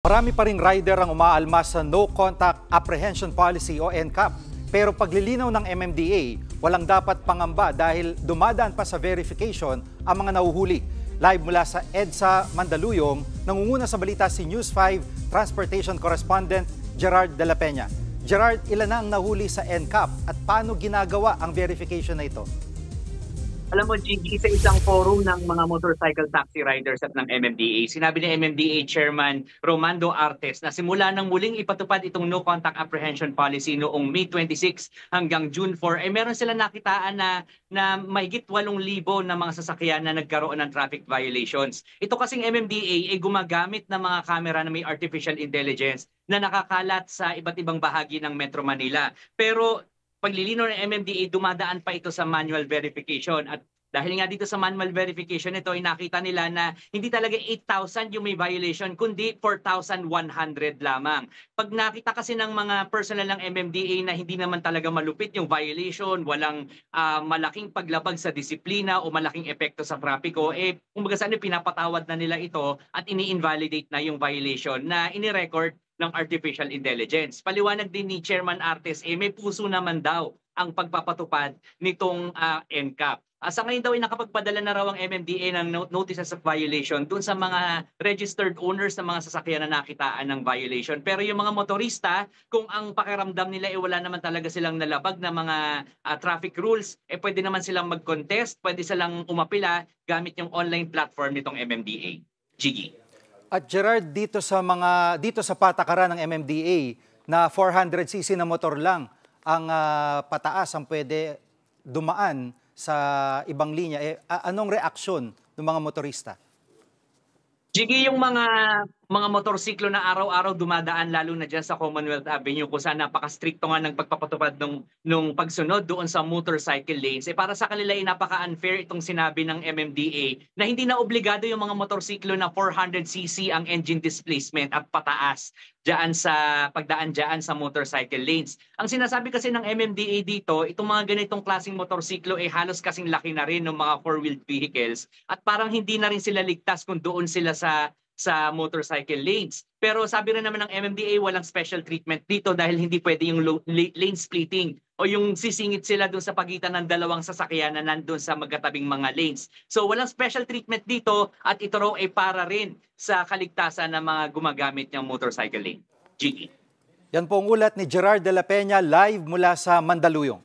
Marami pa ring rider ang umaalmas sa No Contact Apprehension Policy o NCAP. Pero paglilinaw ng MMDA, walang dapat pangamba dahil dumadaan pa sa verification ang mga nahuhuli. Live mula sa EDSA Mandaluyong, nangunguna sa balita si News 5 Transportation Correspondent Gerard de la Peña. Gerard, ilan na ang nahuli sa NCAP at paano ginagawa ang verification na ito? Alam mo, Gigi, sa isang forum ng mga motorcycle taxi riders at ng MMDA, sinabi ni MMDA Chairman Romando Artes na simula nang muling ipatupad itong No Contact Apprehension Policy noong May 26 hanggang June 4, meron sila nakitaan na mahigit 8,000 na mga sasakyan na nagkaroon ng traffic violations. Ito kasing MMDA ay gumagamit ng mga kamera na may artificial intelligence na nakakalat sa iba't ibang bahagi ng Metro Manila. Pero paglilinaw ng MMDA, dumadaan pa ito sa manual verification. At dahil nga dito sa manual verification, ito ay nakita nila na hindi talaga 8,000 yung may violation, kundi 4,100 lamang. Pag nakita kasi ng mga personnel ng MMDA na hindi naman talaga malupit yung violation, walang malaking paglabag sa disiplina o malaking epekto sa trapiko, kumbaga saan pinapatawad na nila ito at ini-invalidate na yung violation na inirecord ng artificial intelligence. Paliwanag din ni Chairman Artes, may puso naman daw ang pagpapatupad nitong NCAP. Sa ngayon daw ay nakapagpadala na raw ang MMDA ng notices of violation dun sa mga registered owners ng mga sasakyan na nakitaan ng violation. Pero yung mga motorista, kung ang pakiramdam nila wala naman talaga silang nalabag na mga traffic rules, pwede naman silang mag-contest, pwede silang umapila gamit yung online platform nitong MMDA. Gigi. At Gerard, dito sa patakaran ng MMDA na 400cc na motor lang ang pataas ang pwede dumaan sa ibang linya, anong reaksyon ng mga motorista? Gigi, yung mga motorsiklo na araw-araw dumadaan lalo na dyan sa Commonwealth Avenue kung saan napaka-stricto nga ng pagpapatupad nung pagsunod doon sa motorcycle lanes. Para sa kanila napaka-unfair itong sinabi ng MMDA na hindi na obligado yung mga motorsiklo na 400cc ang engine displacement at pataas dyan sa pagdaan dyan sa motorcycle lanes. Ang sinasabi kasi ng MMDA dito, itong mga ganitong klaseng motorsiklo halos kasing laki na rin ng mga four-wheeled vehicles at parang hindi na rin sila ligtas kung doon sila sa motorcycle lanes. Pero sabi rin naman ng MMDA, walang special treatment dito dahil hindi pwede yung lane splitting o yung sisingit sila doon sa pagitan ng dalawang sasakyan na nandun sa magkatabing mga lanes. So walang special treatment dito at ito raw para rin sa kaligtasan ng mga gumagamit ng motorcycle lane. Gigi. Yan po ang ulat ni Gerard de la Peña live mula sa Mandaluyong.